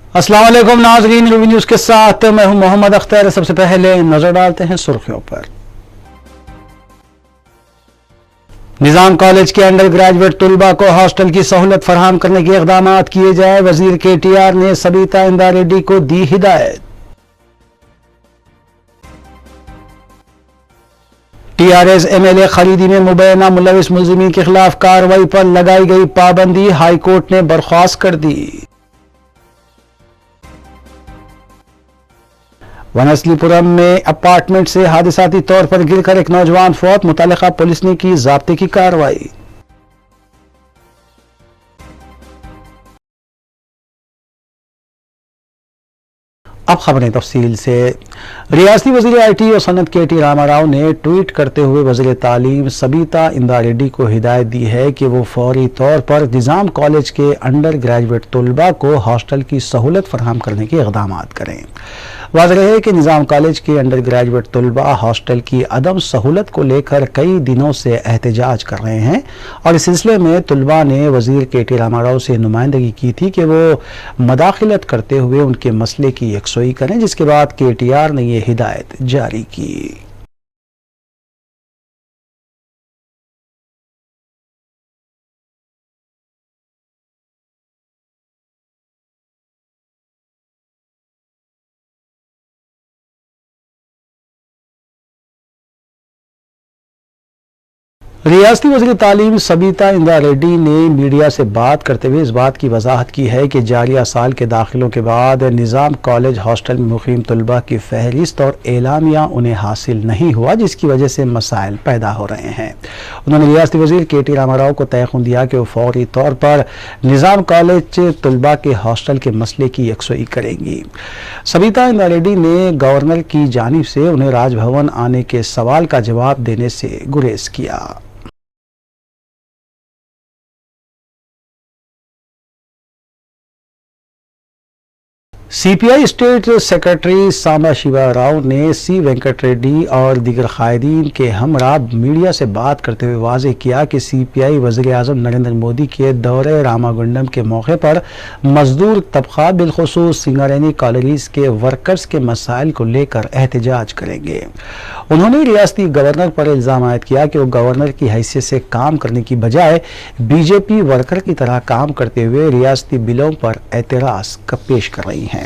अस्सलाम वालेकुम नाज़रीन, रिव्यू न्यूज़ के साथ मैं हूं मोहम्मद अख्तर। सबसे पहले नजर डालते हैं सुर्खियों पर। निजाम कॉलेज के अंडर ग्रेजुएट तलबा को हॉस्टल की सहूलत फराहम करने के इक़दाम किए जाए, वजीर KTR ने सबीता इंदा रेड्डी को दी हिदायत। TRS MLA खरीदी में मुबैना मुलविस मुलजिमीन के खिलाफ कार्रवाई पर लगाई गई पाबंदी हाईकोर्ट ने बर्खास्त कर दी। वनस्लीपुरम में अपार्टमेंट से हादसाती तौर पर गिरकर एक नौजवान फौत, मुतल्लिका पुलिस ने की ज़ाब्ते की कार्रवाई। अब खबरें तफसील से। रियासती वज़ीर IT और सनत KT रामाराव ने ट्वीट करते हुए वज़ीर तालीम सबीता इंदा रेड्डी को हिदायत दी है कि वो फौरी तौर पर निज़ाम कॉलेज के अंडर ग्रेजुएट तलबा को हॉस्टल की सहूलत फराहम करने के इक़दाम करें। वाज़ेह है कि निज़ाम कॉलेज के अंडर ग्रेजुएट तलबा हॉस्टल की अदम सहूलत को लेकर कई दिनों से एहतजाज कर रहे हैं और इस सिलसिले में तलबा ने वज़ीर KT रामाराव से नुमाइंदगी की थी कि वो मदाखिलत करते हुए उनके मसले की यकसोई करें, जिसके बाद KTR ने यह हिदायत जारी की। रियासती वज़ीर तालीम सबीता इंदा रेड्डी ने मीडिया से बात करते हुए इस बात की वजाहत की है कि जारिया साल के दाखिलों के बाद निज़ाम कॉलेज हॉस्टल में मुक़ीम तलबा की फहरिस्त और एलामिया उन्हें हासिल नहीं हुआ, जिसकी वजह से मसाइल पैदा हो रहे हैं। उन्होंने रियासती वज़ीर KT रामाराव को तयक़ुन दिया कि वो फौरी तौर पर निज़ाम कॉलेज तलबा के हॉस्टल के मसले की यकसोई करेंगी। सबीता इंदा रेड्डी ने गवर्नर की जानिब से उन्हें राजभवन आने के सवाल का जवाब देने से गुरेज किया। CPI state secretary Samba Shiva Rao ने C वेंकट रेड्डी और दीगर कायदीन के हमरा मीडिया से बात करते हुए वाज़ेह किया कि CPI वज़ीर आज़म नरेंद्र मोदी के दौरे रामागुंडम के मौके पर मजदूर तबका बिलखुसूस सिंगारेनी कॉलोनीज के वर्कर्स के मसाइल को लेकर एहतजाज करेंगे। उन्होंने रियासती गवर्नर पर इल्ज़ाम आयद किया कि वो गवर्नर की हैसियत से काम करने की बजाय BJP वर्कर की तरह काम करते हुए रियासती बिलों पर एतराज़ पेश कर रही हैं।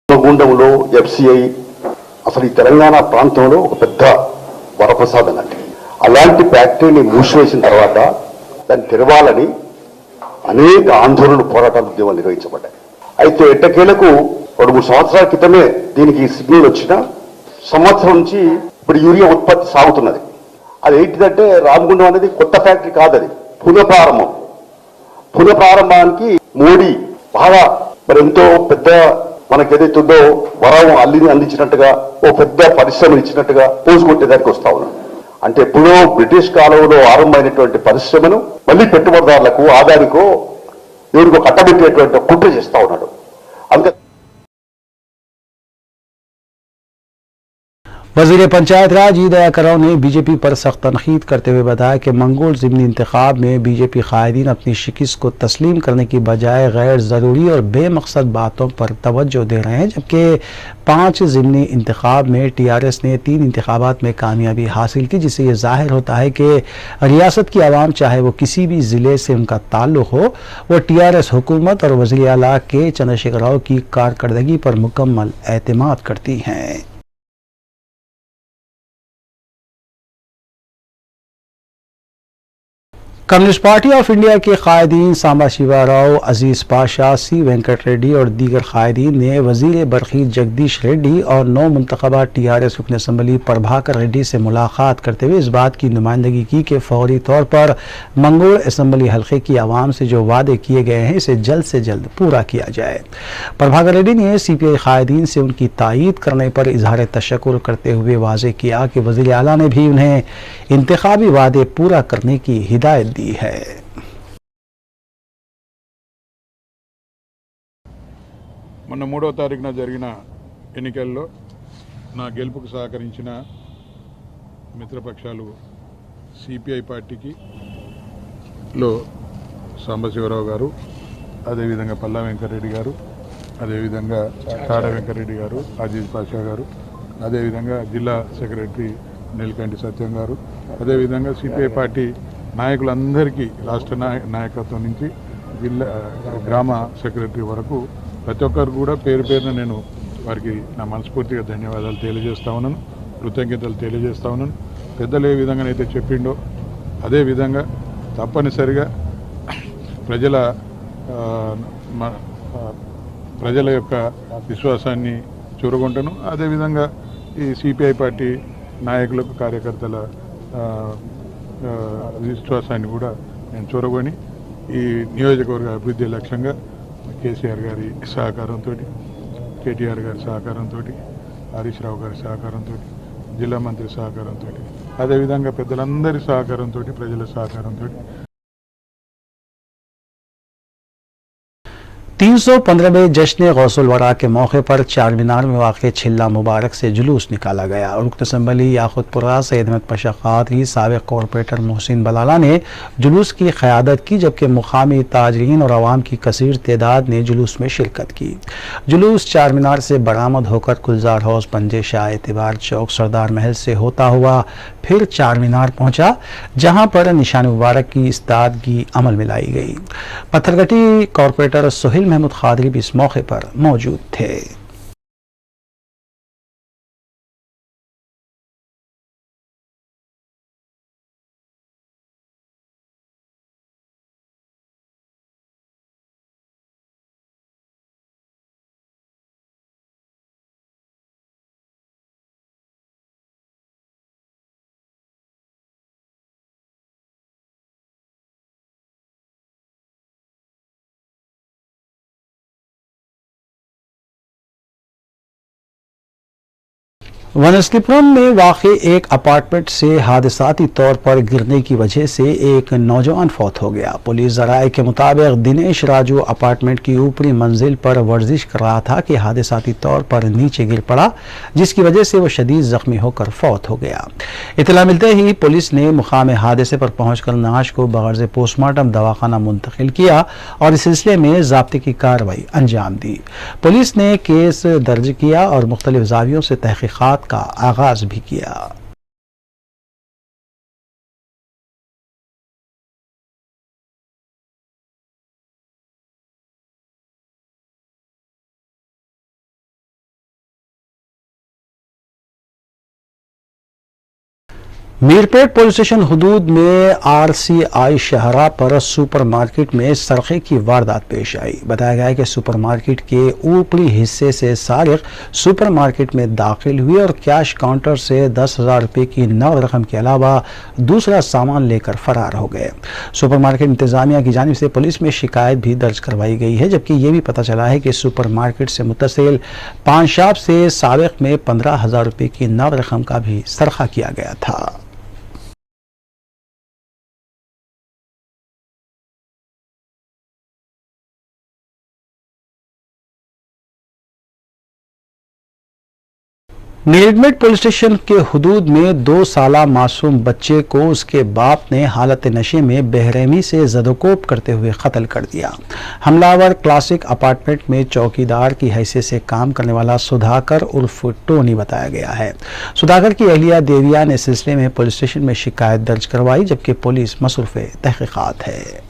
గుండంలో FCI అసలు ఈ తెలంగాణ ప్రాంతంలో ఒక పెద్ద వరప్రసాదం అంటే అలాంటి ఫ్యాక్టరీని మూసివేసిన తర్వాత దాన్ని తెరవాలని అనేక ఆందోళనలు పోరాటాలు ఉద్యమాలు నిర్వహించబడ్డాయి. అయితే ఎట్టకేలకు 2-3 సంవత్సరాల క్రితమే దీనికి సిగ్నల్ వచ్చిన సంవత్సరం నుంచి ఇప్పుడు యూరియా ఉత్పత్తి సాగుతున్నది. అది ఏంటిదంటే రామగుండం అనేది కొత్త ఫ్యాక్టరీ కాదు, అది పునఃప్రారంభానికి మోడీ బాగా మరి ఎంతో పెద్ద మనకి ఏదైతుందో వరం అల్లిని అందించినట్టుగా ఓ పెద్ద పరిశ్రమను ఇచ్చినట్టుగా పోసుకొట్టేదానికి వస్తా ఉన్నాం. అంటే ఎప్పుడో బ్రిటిష్ కాలంలో ఆరంభమైనటువంటి పరిశ్రమను మళ్ళీ పెట్టుబడిదారులకు ఆదానికో ఎవరికో కట్టబెట్టేటువంటి కుట్ర చేస్తా ఉన్నాడు. అందుకే वज़ीर पंचायत राज ई दया कराव ने BJP पर सख्त तनकीद करते हुए बताया कि मंगोल ज़िमनी इंतखाब में BJP कायदीन अपनी शिकस्त को तस्लीम करने की बजाय गैर ज़रूरी और बेमकसद बातों पर तवज्जो दे रहे हैं, जबकि 5 ज़िमनी इंतखाब में TRS ने 3 इंतखाबात में कामयाबी हासिल की, जिससे यह ज़ाहिर होता है कि रियासत की आवाम चाहे वो किसी भी ज़िले से उनका ताल्लुक़ हो, वो TRS हुकूमत और वज़ीर आला के चंद्रशेखर राव की कारकर्दगी पर मुकम्मल एतमाद करती हैं। कम्युनिस्ट पार्टी ऑफ इंडिया के कायदीन सांबा शिवा राव, अजीज पाशा, C वेंकट रेड्डी और दीगर कायदीन ने वजीर बरखी जगदीश रेड्डी और 9 मुंतखबा TRS रुकन असम्बली प्रभाकर रेड्डी से मुलाकात करते हुए इस बात की नुमाइंदगी की कि फौरी तौर पर मंगोल असम्बली हल्के की आवाम से जो वादे किए गए हैं इसे जल्द से जल्द पूरा किया जाए। प्रभाकर रेड्डी ने CPI कायदीन से उनकी तायीद करने पर इजहार तशक्कुर करते हुए वाज़ेह किया कि वज़ीर आला ने भी उन्हें इंतखाबी वादे पूरा करने की हिदायत दी है। మొన్న 3వ తారీఖున జరిగిన ఎన్నికల్లో నా గెలుపుకు సహకరించిన మిత్రపక్షాలు CPI పార్టీకి లో సాంబశివరావు గారు, అదేవిధంగా పల్లా వెంకటరెడ్డి గారు, అదేవిధంగా కాడ వెంకటరెడ్డి గారు, అజీజ్ పాషా గారు, అదేవిధంగా జిల్లా సెక్రటరీ నీలకంటి సత్యం గారు, అదేవిధంగా సిపిఐ పార్టీ నాయకులందరికీ రాష్ట్ర నాయకత్వం నుంచి జిల్లా గ్రామ సెక్రటరీ వరకు ప్రతి ఒక్కరు కూడా పేరు పేరున నేను వారికి నా మనస్ఫూర్తిగా ధన్యవాదాలు తెలియజేస్తా ఉన్నాను, కృతజ్ఞతలు తెలియజేస్తా ఉన్నాను. పెద్దలు ఏ విధంగానైతే చెప్పిండో అదే విధంగా తప్పనిసరిగా ప్రజల యొక్క విశ్వాసాన్ని చూరగొంటాను. అదేవిధంగా ఈ సిపిఐ పార్టీ నాయకులకు, కార్యకర్తల విశ్వాసాన్ని కూడా నేను చూరగొని ఈ నియోజకవర్గ అభివృద్ధి లక్ష్యంగా కేసీఆర్ గారి సహకారంతో, కేటీఆర్ గారి సహకారంతో, హరీష్ రావు గారి సహకారంతో, జిల్లా మంత్రి సహకారంతో, అదేవిధంగా పెద్దలందరి సహకారంతో, ప్రజల సహకారంతో 315वें जश्न गौसुल वरा के मौके पर चार मीनार में वाक़ छिल्ला मुबारक से जुलूस निकाला गया। रुकन असम्बली याकुतपुरा सैयद अहमद पाशा क़ादरी, साबिक़ कॉरपोरेटर मोहसिन बलाला ने जुलूस की क़यादत की, जबकि मुकामी ताजरीन और आवाम की कसीर तादाद ने जुलूस में शिरकत की। जुलूस चार मीनार से बरामद होकर गुलजार हाउस, पंजे शाह एतबार चौक, सरदार महल से होता हुआ फिर चार मीनार पहुंचा, जहां पर निशान मुबारक की इस्तादगी अमल में लाई गई। पत्थरगट्टी कॉरपोरेटर सुहेल महमूद खादरी भी इस मौके पर मौजूद थे। वनस्लीपुरम में वाक़े एक अपार्टमेंट से हादसाती तौर पर गिरने की वजह से एक नौजवान फौत हो गया। पुलिस ज़राए के मुताबिक दिनेश राजू अपार्टमेंट की ऊपरी मंजिल पर वर्जिश कर रहा था कि हादसाती तौर पर नीचे गिर पड़ा, जिसकी वजह से वो शदीद जख्मी होकर फौत हो गया। इतला मिलते ही पुलिस ने मुकाम हादसे पर पहुंचकर नाश को बगैर पोस्टमार्टम दवाखाना मुंतकिल किया और इस सिलसिले में ज़ाब्ते की कार्रवाई अंजाम दी। पुलिस ने केस दर्ज किया और मुख्तलिफ ज़ावियों से तहकीक़ात का आगाज भी किया। मीरपेट पुलिस स्टेशन हुदूद में RCI शहरा पर सुपरमार्केट में सरक़े की वारदात पेश आई। बताया गया है कि सुपरमार्केट के ऊपरी हिस्से से सारिक सुपरमार्केट में दाखिल हुए और कैश काउंटर से 10,000 रुपये की नकद रकम के अलावा दूसरा सामान लेकर फरार हो गए। सुपरमार्केट इंतजामिया की जानिब से पुलिस में शिकायत भी दर्ज करवाई गई है, जबकि ये भी पता चला है कि सुपरमार्केट से मुत्तसिल पान शॉप से साबिक़ में 15,000 रुपये की नकद रकम का भी सरखा किया गया था। नीलगढ़ पुलिस स्टेशन के हुदूद में 2 साला मासूम बच्चे को उसके बाप ने हालत नशे में बेरहमी से ज़दोकोब करते हुए कत्ल कर दिया। हमलावर क्लासिक अपार्टमेंट में चौकीदार की हैसियत से काम करने वाला सुधाकर उर्फ टोनी बताया गया है। सुधाकर की अहलिया देविया ने इस सिलसिले में पुलिस स्टेशन में शिकायत दर्ज करवाई, जबकि पुलिस मसरूफ़े तहकीक़ात है।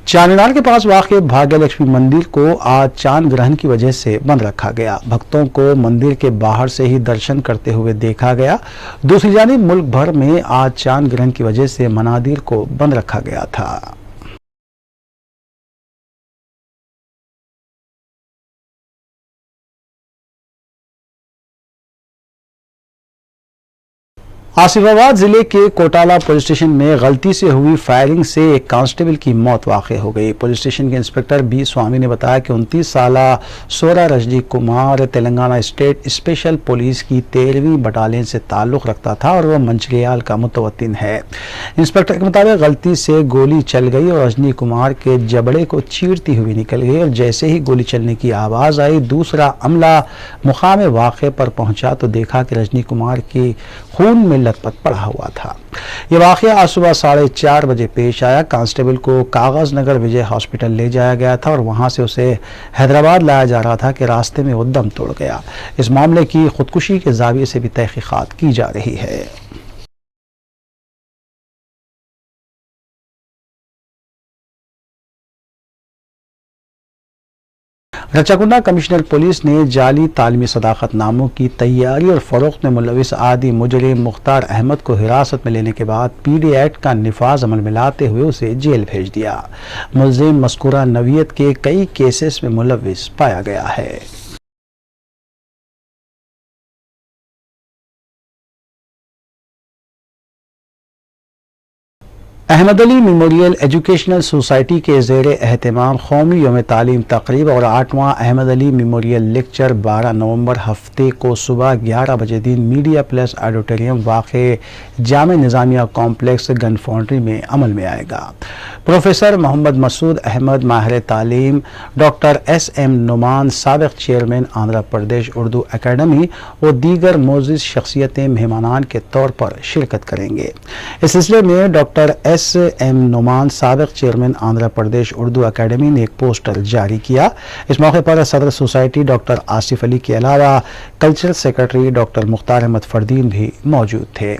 चारमीनार के पास वाक़े भाग्यलक्ष्मी मंदिर को आज चांद ग्रहण की वजह से बंद रखा गया। भक्तों को मंदिर के बाहर से ही दर्शन करते हुए देखा गया। दूसरी जानिब मुल्क भर में आज चांद ग्रहण की वजह से मनादिर को बंद रखा गया था। आसिफाबाद जिले के कोटाला पुलिस स्टेशन में गलती से हुई फायरिंग से एक कांस्टेबल की मौत वाक़ हो गई। पुलिस स्टेशन के इंस्पेक्टर बी स्वामी ने बताया कि 29 साला सोरा Rajni Kumar Telangana state special police की 13वीं बटालियन से ताल्लुक़ रखता था और वह मंचरियाल का मुतवत्तिन है। इंस्पेक्टर के मुताबिक गलती से गोली चल गई और रजनी कुमार के जबड़े को चीरती हुई निकल गई और जैसे ही गोली चलने की आवाज़ आई दूसरा अमला मुकाम वाक़े पर पहुंचा तो देखा कि रजनी कुमार की खून में लथपथ पड़ा हुआ था। यह वाक़या आज सुबह 4:30 बजे पेश आया। कांस्टेबल को कागज नगर विजय हॉस्पिटल ले जाया गया था और वहां से उसे हैदराबाद लाया जा रहा था कि रास्ते में वो दम तोड़ गया। इस मामले की खुदकुशी के जाविये से भी तहकीकात की जा रही है। रचाकुंडा कमिश्नर पुलिस ने जाली तालीमी सदाकतनामों की तैयारी और फरोख्त में मुलविस आदि मुजरिम मुख्तार अहमद को हिरासत में लेने के बाद पीडी एक्ट का निफाज अमल में लाते हुए उसे जेल भेज दिया। मुलजिम मस्कूरा नवियत के कई केसेस में मुलविस पाया गया है। Ahmad Ali memorial educational society के ज़ेर एहतमाम कौमी यौम तालीम तकरीब और 8वां अहमद अली मेमोरियल लेक्चर 12 नवंबर हफ्ते को सुबह 11 बजे दिन मीडिया प्लस ऑडिटोरियम वाक़े जामे निज़ामिया कॉम्प्लेक्स गन फाउंड्री में अमल में आएगा। प्रोफेसर मोहम्मद मसूद अहमद माहिर तालीम, डॉक्टर SM नुमान साबिक़ चेयरमैन आंध्र प्रदेश उर्दू अकेडमी और दीगर मोअज़्ज़िज़ शख्सियतें मेहमानान के तौर पर शिरकत करेंगे। इस सिलसिले में डॉक्टर SM नुमान साबिक़ चेयरमैन आंध्र प्रदेश उर्दू अकेडमी ने एक पोस्टर जारी किया। इस मौके पर सदर सोसाइटी डॉक्टर आसिफ अली के अलावा cultural secretary doctor Mukhtar Ahmad Fardeen भी मौजूद थे।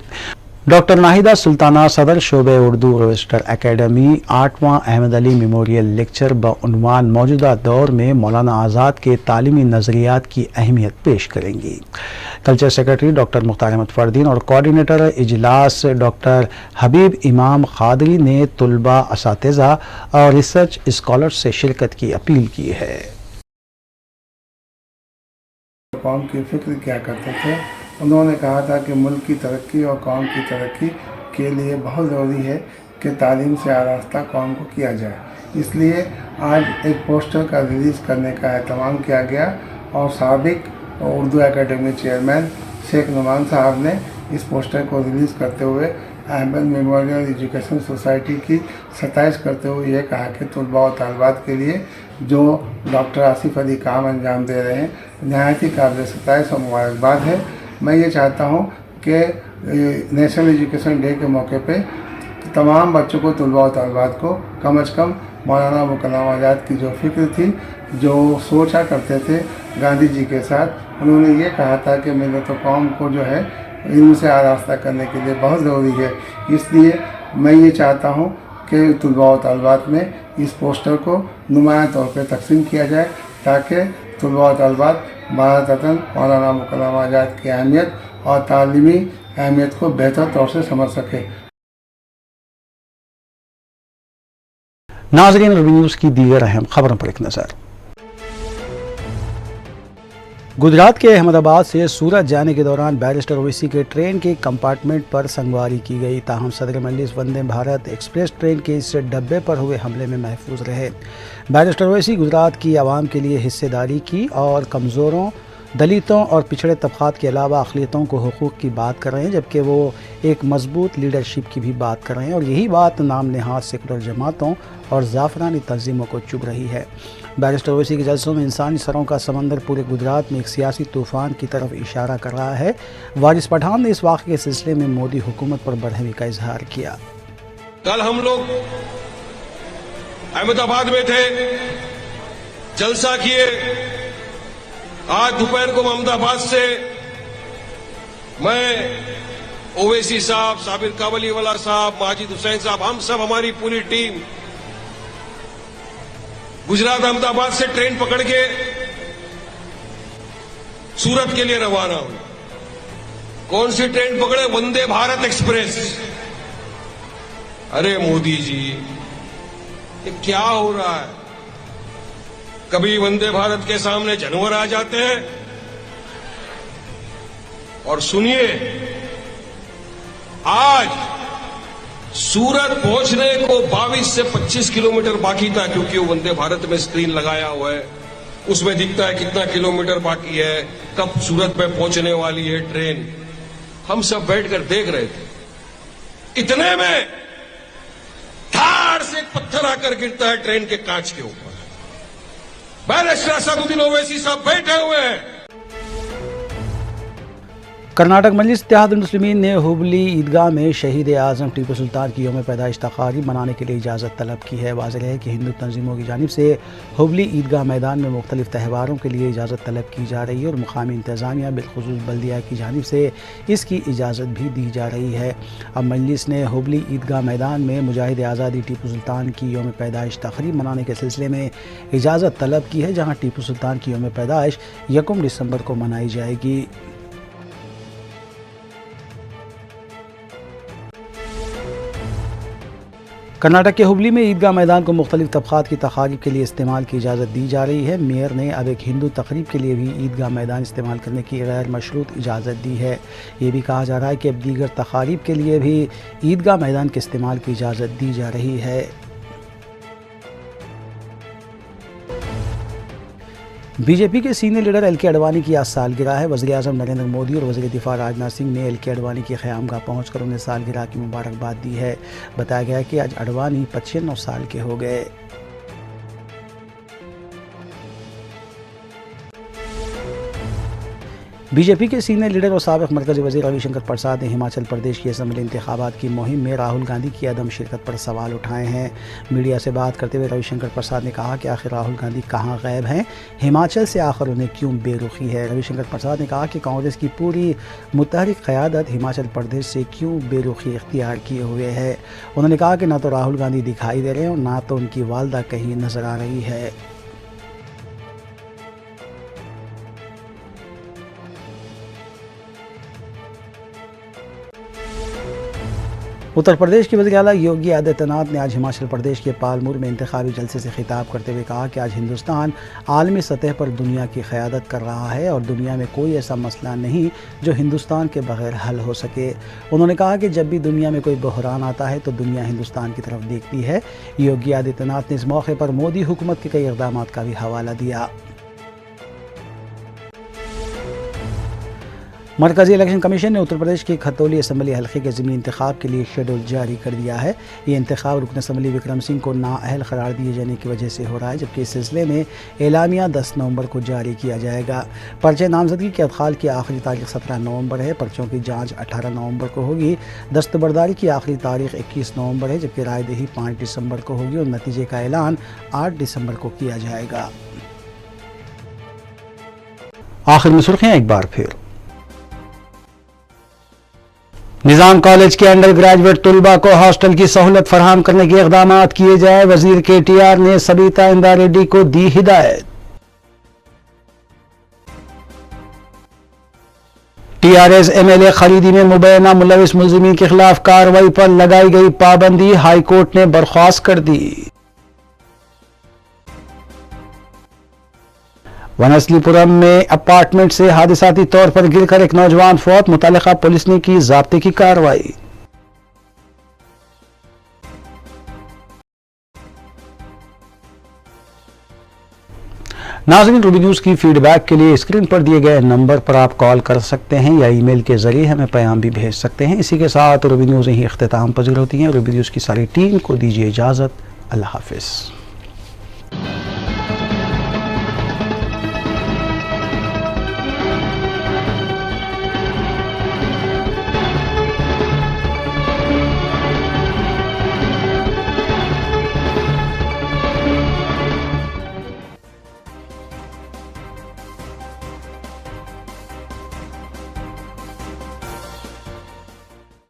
डॉक्टर नाहिदा सुल्ताना सदर शोबे उर्दू रजिस्टर अकेडमी 8वां अहमद अली मेमोरियल लेक्चर बउनवान मौजूदा दौर में मौलाना आज़ाद के तालीमी नज़रियात की अहमियत पेश करेंगी। Culture secretary doctor Mukhtar Ahmad Fardeen और कोऑर्डिनेटर इजलास डॉक्टर हबीब इमाम खादरी ने तुलबा, असातिज़ा और रिसर्च स्कॉलर्स से शिरकत की अपील की है। कौम की फिक्र क्या करते थे। उन्होंने कहा था कि मुल्क की तरक्की और कौम की तरक्की के लिए बहुत ज़रूरी है कि तालीम से आरास्ता कौम को किया जाए। इसलिए आज एक पोस्टर का रिलीज़ करने का एहतमाम किया गया और साबिक़ उर्दू एकेडमी चेयरमैन शेख नुमान साहब ने इस पोस्टर को रिलीज़ करते हुए अहमद मेमोरियल एजुकेशन सोसाइटी की सताइश करते हुए ये कहा कि तलबा और तालिबात के लिए जो डॉक्टर आसिफ अली काम अंजाम दे रहे हैं नहायत ही काबिल सताइश और मुबारकबाद है। मैं ये चाहता हूँ कि नेशनल एजुकेशन डे के मौके पे तमाम बच्चों को तलबा और तालिबात को कम से कम मौलाना कलाम आज़ाद की जो फ़िक्र थी, जो सोचा करते थे गांधी जी के साथ, उन्होंने ये कहा था कि मिल्लत कौम को जो है इल्म से आरास्ता करने के लिए बहुत ज़रूरी है। इसलिए मैं ये चाहता हूँ कि तलबा और तालिबात में इस पोस्टर को नुमायां तौर पर तकसीम किया जाए ताकि तलबा और तालिबात भारतरत्न मौलाना कलाम आज़ाद की अहमियत और तालीमी अहमियत को बेहतर तौर से समझ सके। नाज़रीन, रवि न्यूज़ की दीगर अहम खबरों पर एक नज़र। गुजरात के अहमदाबाद से सूरत जाने के दौरान बैरिस्टर ओवैसी के ट्रेन के कंपार्टमेंट पर संगवारी की गई। ताहम सदर मजलिस वंदे भारत एक्सप्रेस ट्रेन के इस डब्बे पर हुए हमले में महफूज रहे। बैरिस्टर ओवैसी गुजरात की आवाम के लिए हिस्सेदारी की और कमज़ोरों, दलितों और पिछड़े तबक़ात के अलावा अक़लियतों को हुकूक़ की बात कर रहे हैं, जबकि वो एक मजबूत लीडरशिप की भी बात कर रहे हैं और यही बात नाम नहाद सेकुलर जमातों और ज़ाफ़रानी तंजीमों को चुभ रही है। बैरिस्टर ओवैसी के जलसों में इंसानी सरों का समंदर पूरे गुजरात में एक सियासी तूफ़ान की तरफ इशारा कर रहा है। वारिस पठान ने इस वाक़े के सिलसिले में मोदी हुकूमत पर बरहमी का इजहार किया। कल हम लोग अहमदाबाद में थे, जलसा किए। आज दोपहर को अहमदाबाद से मैं ओवैसी साहब, साबिर काबलीवाला साहब, माजिद हुसैन साहब, हम सब हमारी पूरी टीम गुजरात अहमदाबाद से ट्रेन पकड़ के सूरत के लिए रवाना हुए। कौन सी ट्रेन पकड़े? वंदे भारत एक्सप्रेस। अरे मोदी जी, ये क्या हो रहा है? कभी वंदे भारत के सामने जानवर आ जाते हैं। और सुनिए, आज सूरत पहुंचने को 22 से 25 किलोमीटर बाकी था, क्योंकि वो वंदे भारत में स्क्रीन लगाया हुआ है, उसमें दिखता है कितना किलोमीटर बाकी है, कब सूरत में पहुंचने वाली है ट्रेन। हम सब बैठकर देख रहे थे, इतने में धाड़ से एक पत्थर आकर गिरता है ट्रेन के कांच के ऊपर। बैरिस्टर असदुद्दीन ओवैसी साहब बैठे हुए हैं। कर्नाटक मजलिस इत्तेहादुल मुस्लिमीन ने हुबली ईदगाह में शहीद आज़म टीपू सुल्तान की यौम पैदाइश तक़रीब मनाने के लिए इजाज़त तलब की है। वाज़ेह है कि हिंदू तंजीमों की जानिब से हुबली ईदगाह मैदान में मुख्तलिफ त्यौहारों के लिए इजाज़त तलब की जा रही है और मुकामी इंतज़ामिया बिलख़ुसूस बल्दिया की जानिब से इसकी इजाज़त भी दी जा रही है। अब मजलिस ने हुबली ईदगाह मैदान में मुजाहिद आज़ादी टीपू सुल्तान की यौम पैदाइश तक़रीब मनाने के सिलसिले में इजाज़त तलब की है, जहाँ टीपू सुल्तान की यौम पैदाइश 1 दिसंबर को मनाई जाएगी। कर्नाटक के हुबली में ईदगाह मैदान को मुख्तलिफ तबक़ात की तक़रीब के लिए इस्तेमाल की इजाज़त दी जा रही है। मेयर ने अब एक हिंदू तक़रीब के लिए भी ईदगाह मैदान इस्तेमाल करने की गैर मशरूत इजाज़त दी है। ये भी कहा जा रहा है कि अब दीगर तक़रीब के लिए भी ईदगाह मैदान के इस्तेमाल की इजाज़त दी जा रही है। बीजेपी के सीनियर लीडर एल के अडवाणी की आज सालगिरह है। वज़ीर आज़म नरेंद्र मोदी और वज़ीर दिफा राजनाथ सिंह ने एल के अडवाणी की क़यामगाह पहुंचकर उन्हें सालगिरह की मुबारकबाद दी है। बताया गया कि आज अडवाणी 95 साल के हो गए। बीजेपी के सीनियर लीडर और साबिक़ मरकज़ी वज़ीर रविशंकर प्रसाद ने हिमाचल प्रदेश की असम्बली इंतखाबात की मुहिम में राहुल गांधी की अदम शिरकत पर सवाल उठाए हैं। मीडिया से बात करते हुए रविशंकर प्रसाद ने कहा कि आखिर राहुल गांधी कहाँ गायब हैं, हिमाचल से आखिर उन्हें क्यों बेरुखी है। रविशंकर प्रसाद ने कहा कि कांग्रेस की पूरी मुतहरिक क़यादत हिमाचल प्रदेश से क्यों बेरुखी इख्तियार किए हुए है। उन्होंने कहा कि न तो राहुल गांधी दिखाई दे रहे हैं और ना तो उनकी वालदा कहीं नज़र आ रही है। उत्तर प्रदेश के वज़ीर आला योगी आदित्यनाथ ने आज हिमाचल प्रदेश के पालमपुर में इंतखाबी जलसे से खिताब करते हुए कहा कि आज हिंदुस्तान आलमी सतह पर दुनिया की क़यादत कर रहा है और दुनिया में कोई ऐसा मसला नहीं जो हिंदुस्तान के बगैर हल हो सके। उन्होंने कहा कि जब भी दुनिया में कोई बहरान आता है तो दुनिया हिंदुस्तान की तरफ देखती है। योगी आदित्यनाथ ने इस मौके पर मोदी हुकूमत के कई इक़दाम का भी हवाला दिया। मरकज़ी इलेक्शन कमीशन ने उत्तर प्रदेश के खतौली असम्बली हल्के के ज़मीनी इंतखाब के लिए शेड्यूल जारी कर दिया है। ये इंतखाब रुकन असम्बली विक्रम सिंह को नाअहल करार दिए जाने की वजह से हो रहा है, जबकि इस सिलसिले में एलामिया 10 नवंबर को जारी किया जाएगा। पर्चे नामजदगी के अदखाल की आखिरी तारीख 17 नवंबर है। पर्चों की जाँच 18 नवंबर को होगी। दस्तबरदारी की आखिरी तारीख 21 नवंबर है, जबकि रायदही 5 दिसंबर को होगी और नतीजे का ऐलान 8 दिसंबर को किया जाएगा। आखिर में सुर्खियाँ एक बार फिर। निज़ाम कॉलेज के अंडर ग्रेजुएट तलबा को हॉस्टल की सहूलत फराहम करने के इक़दाम किए जाए, वजीर KTR ने सबीता इंदा रेड्डी को दी हिदायत। TRS MLA खरीदी में मुबैना मुलविस मुल्ज़िमीन के खिलाफ कार्रवाई पर लगाई गई पाबंदी हाईकोर्ट ने बर्खास्त कर दी। वनस्लीपुरम में अपार्टमेंट से हादिसाती तौर पर गिरकर एक नौजवान फौत, मुतल्लिका पुलिस ने की ज़ाब्ते की कार्रवाई। नाज़रीन, रूबी न्यूज़ की फीडबैक के लिए स्क्रीन पर दिए गए नंबर पर आप कॉल कर सकते हैं या ईमेल के जरिए हमें पैगाम भी भेज सकते हैं। इसी के साथ रूबी न्यूज़ यही इख्तिताम पजीर होती है। रूबी न्यूज़ की सारी टीम को दीजिए इजाज़त। अल्लाह हाफिज़।